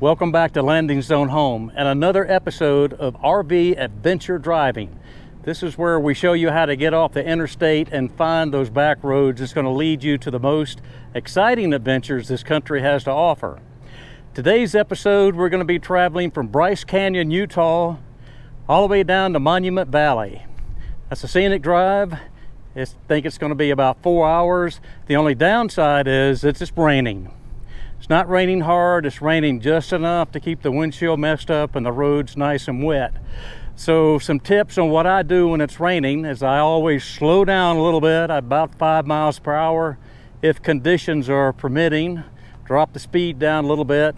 Welcome back to Landing Zone Home and another episode of RV Adventure Driving. This is where we show you how to get off the interstate and find those back roads that's going to lead you to the most exciting adventures this country has to offer. Today's episode, we're going to be traveling from Bryce Canyon, Utah, all the way down to Monument Valley. That's a scenic drive. I think it's going to be about 4 hours. The only downside is it's raining. It's not raining hard, it's raining just enough to keep the windshield messed up and the roads nice and wet. So some tips on what I do when it's raining is I always slow down a little bit, about 5 miles per hour. If conditions are permitting, drop the speed down a little bit.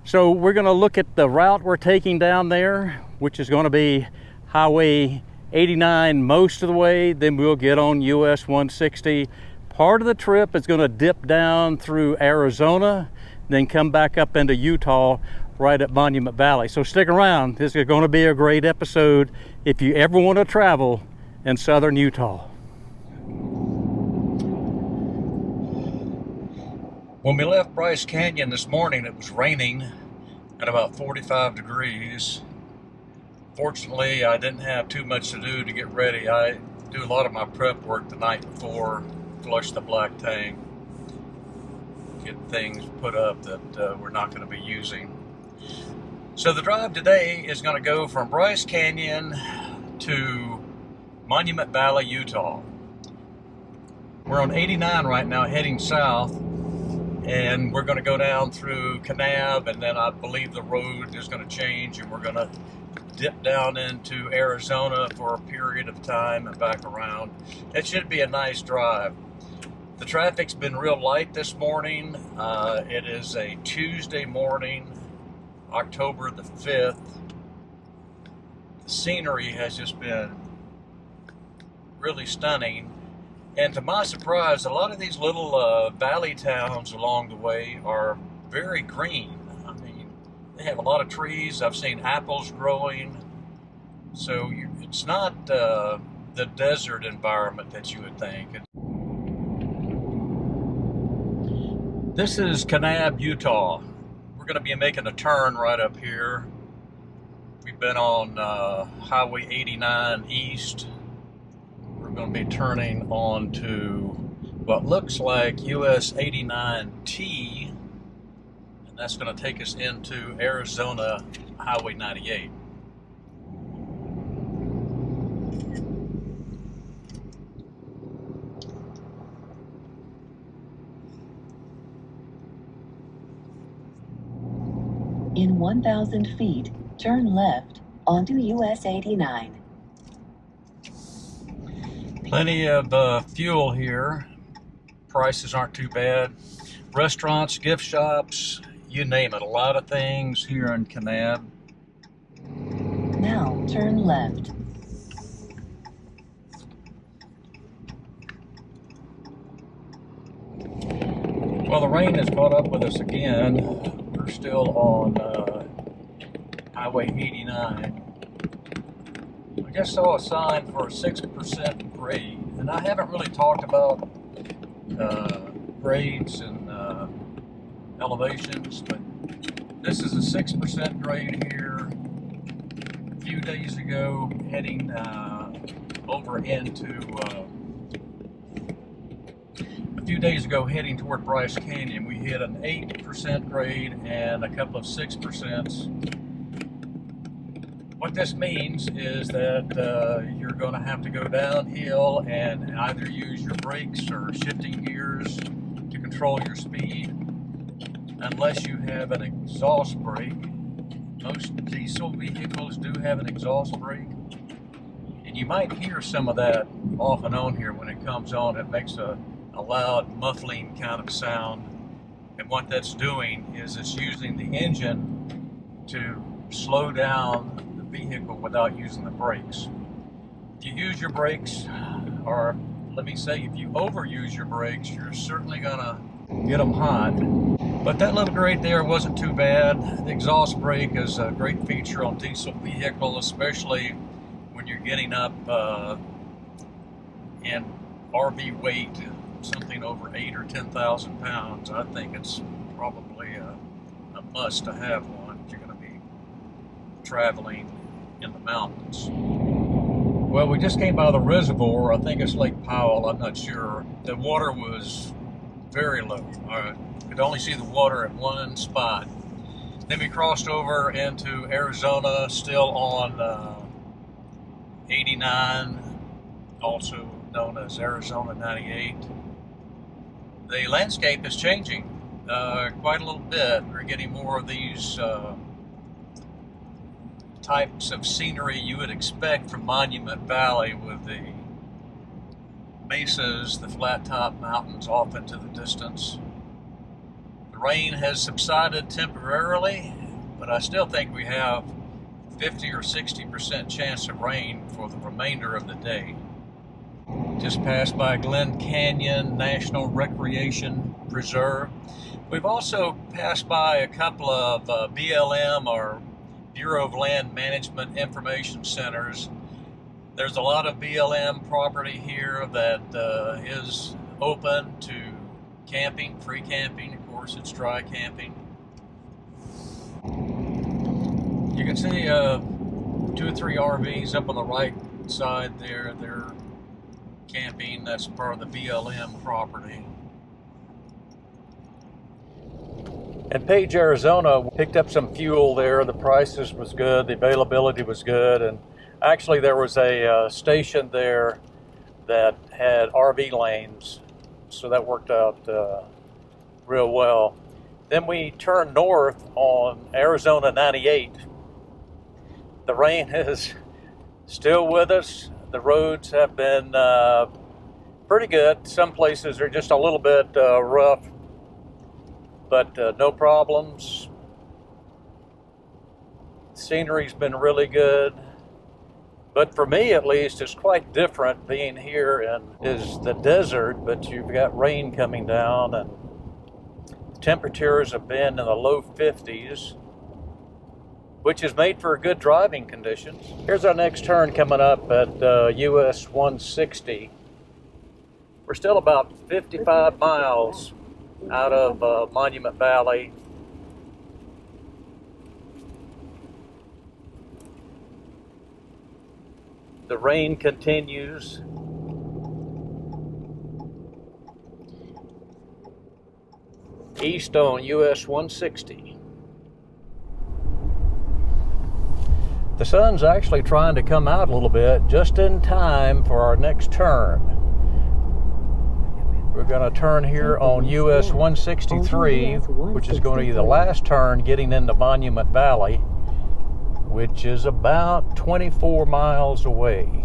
So we're going to look at the route we're taking down there, which is going to be Highway 89 most of the way. Then we'll get on US 160. Part of the trip is going to dip down through Arizona, then come back up into Utah right at Monument Valley. So stick around. This is going to be a great episode if you ever want to travel in southern Utah. When we left Bryce Canyon this morning, it was raining at about 45 degrees. Fortunately, I didn't have too much to do to get ready. I do a lot of my prep work the night before. Flush the black tank, get things put up that we're not going to be using. So the drive today is going to go from Bryce Canyon to Monument Valley, Utah. We're on 89 right now heading south, and we're going to go down through Kanab, and then I believe the road is going to change and we're going to dip down into Arizona for a period of time and back around. It should be a nice drive. The traffic's been real light this morning. It is a Tuesday morning, October the 5th. The scenery has just been really stunning. And to my surprise, a lot of these little valley towns along the way are very green. I mean, they have a lot of trees. I've seen apples growing. So it's not the desert environment that you would think. This is Kanab, Utah. We're going to be making a turn right up here. We've been on Highway 89 East. We're going to be turning on to what looks like US 89T, and that's going to take us into Arizona Highway 98. In 1,000 feet, turn left onto US 89. Plenty of fuel here. Prices aren't too bad. Restaurants, gift shops, you name it. A lot of things here in Kanab. Now turn left. Well, the rain has caught up with us again. We're still on Highway 89. I just saw a sign for a 6% grade, and I haven't really talked about grades and elevations, but this is a 6% grade here. A few days ago, heading heading toward Bryce Canyon, we hit an 8% grade and a couple of 6%. What this means is that you're going to have to go downhill and either use your brakes or shifting gears to control your speed, unless you have an exhaust brake. Most diesel vehicles do have an exhaust brake, and you might hear some of that off and on here. When it comes on, it makes a loud muffling kind of sound, and what that's doing is it's using the engine to slow down the vehicle without using the brakes. If you use your brakes, or let me say, if you overuse your brakes, you're certainly gonna get them hot. But that little grade there wasn't too bad. The exhaust brake is a great feature on diesel vehicle, especially when you're getting up in RV weight, something over 8,000 or 10,000 pounds. I think it's probably a must to have one if you're going to be traveling in the mountains. Well, we just came by the reservoir. I think it's Lake Powell, I'm not sure. The water was very low. Could only see the water in one spot. Then we crossed over into Arizona, still on 89, also known as Arizona 98. The landscape is changing quite a little bit. We're getting more of these types of scenery you would expect from Monument Valley, with the mesas, the flat top mountains off into the distance. The rain has subsided temporarily, but I still think we have 50 or 60% chance of rain for the remainder of the day. Just passed by Glen Canyon National Recreation Preserve. We've also passed by a couple of BLM, or Bureau of Land Management Information Centers. There's a lot of BLM property here that is open to camping, free camping. Of course, it's dry camping. You can see 2 or 3 RVs up on the right side there. They're camping. That's part of the BLM property. In Page, Arizona, we picked up some fuel there. The prices was good, the availability was good, and actually there was a station there that had RV lanes, so that worked out real well. Then we turned north on Arizona 98. The rain is still with us. The roads have been pretty good. Some places are just a little bit rough, but no problems. Scenery's been really good. But for me, at least, it's quite different being here is the desert, but you've got rain coming down, and temperatures have been in the low 50s, which is made for good driving conditions. Here's our next turn coming up at US 160. We're still about 55 miles out of Monument Valley. The rain continues. East on US 160. The sun's actually trying to come out a little bit just in time for our next turn. We're going to turn here on US 163, which is going to be the last turn getting into Monument Valley, which is about 24 miles away.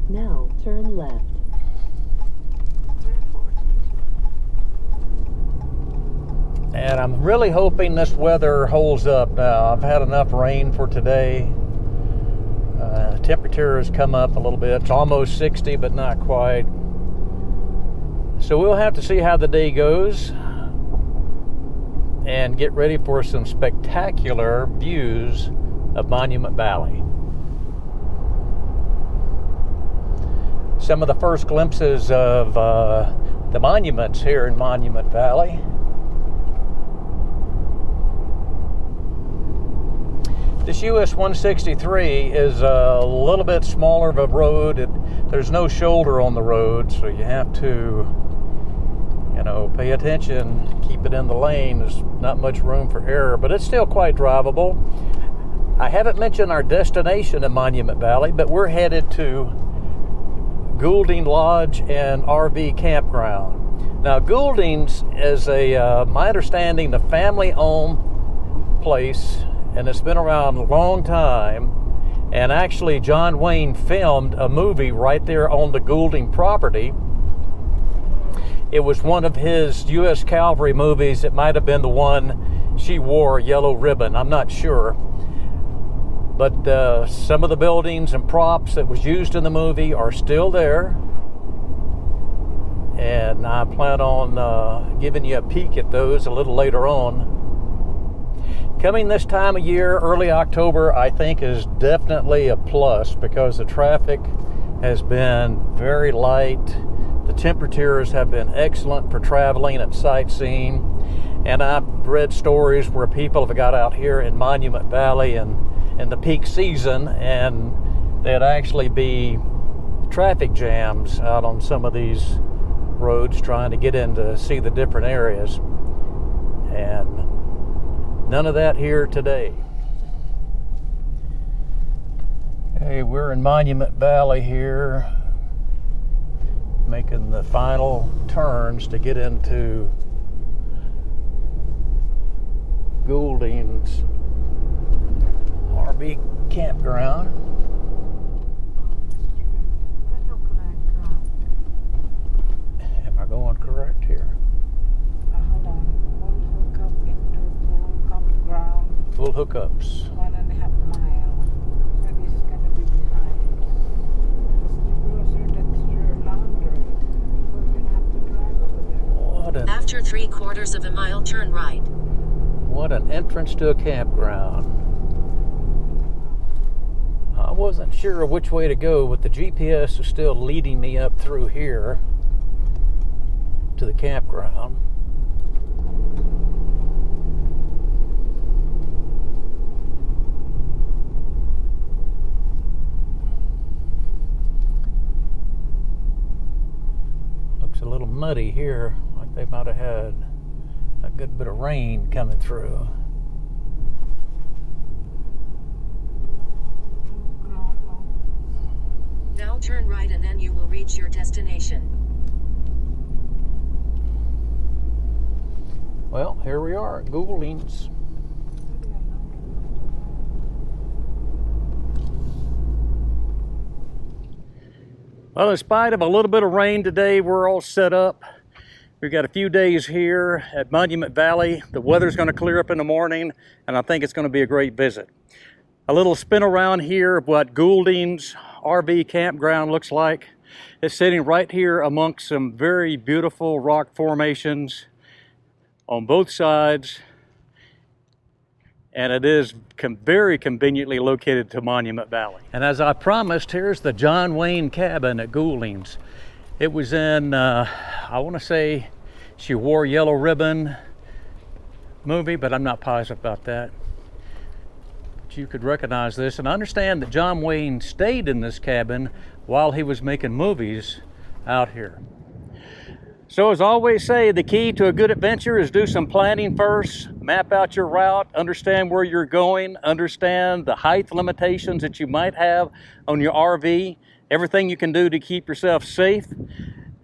Now turn left. And I'm really hoping this weather holds up now. I've had enough rain for today. Temperature has come up a little bit. It's almost 60, but not quite. So we'll have to see how the day goes and get ready for some spectacular views of Monument Valley. Some of the first glimpses of the monuments here in Monument Valley. This US 163 is a little bit smaller of a road. There's no shoulder on the road, so you have to, pay attention, keep it in the lane. There's not much room for error, but it's still quite drivable. I haven't mentioned our destination in Monument Valley, but we're headed to Goulding Lodge and RV Campground. Now, Goulding's is my understanding, the family-owned place, and it's been around a long time. And actually, John Wayne filmed a movie right there on the Goulding property. It was one of his U.S. Cavalry movies. It might have been the one She Wore a Yellow Ribbon. I'm not sure. But some of the buildings and props that was used in the movie are still there. And I plan on giving you a peek at those a little later on. Coming this time of year, early October, I think is definitely a plus because the traffic has been very light. The The temperatures have been excellent for traveling and sightseeing. And I've read stories where people have got out here in Monument Valley and in the peak season, and there'd actually be traffic jams out on some of these roads trying to get in to see the different areas. And none of that here today. Okay, we're in Monument Valley here, making the final turns to get into Goulding's RV campground. Am I going correct here? Hold on. We'll hook up into campground. Full hookups. 1.5 miles. But it's going to be behind. It's closer, that's longer. We're going to have to drive over there. After 3/4 of a mile, turn right. What an entrance to a campground. I wasn't sure which way to go, but the GPS is still leading me up through here to the campground. Looks a little muddy here, like they might have had a good bit of rain coming through. Now turn right and then you will reach your destination. Well, here we are at Goulding's. Well, in spite of a little bit of rain today, we're all set up. We've got a few days here at Monument Valley. The weather's going to clear up in the morning, and I think it's going to be a great visit. A little spin around here of what Goulding's RV campground looks like. It's sitting right here amongst some very beautiful rock formations on both sides, and it is very conveniently located to Monument Valley. And as I promised, here's the John Wayne cabin at Goulding's. It was in, I want to say She Wore Yellow Ribbon movie, but I'm not positive about that. But you could recognize this, and I understand that John Wayne stayed in this cabin while he was making movies out here. So as I always say, the key to a good adventure is do some planning first, map out your route, understand where you're going, understand the height limitations that you might have on your RV, everything you can do to keep yourself safe,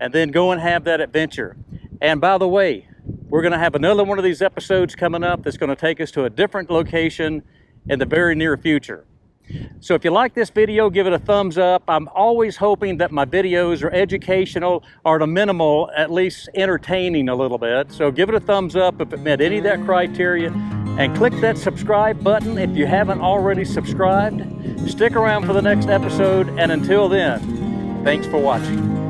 and then go and have that adventure. And by the way, we're going to have another one of these episodes coming up that's going to take us to a different location in the very near future. So if you like this video, give it a thumbs up. I'm always hoping that my videos are educational or at a minimal, at least entertaining a little bit. So give it a thumbs up if it met any of that criteria, and click that subscribe button if you haven't already subscribed. Stick around for the next episode, and until then, thanks for watching.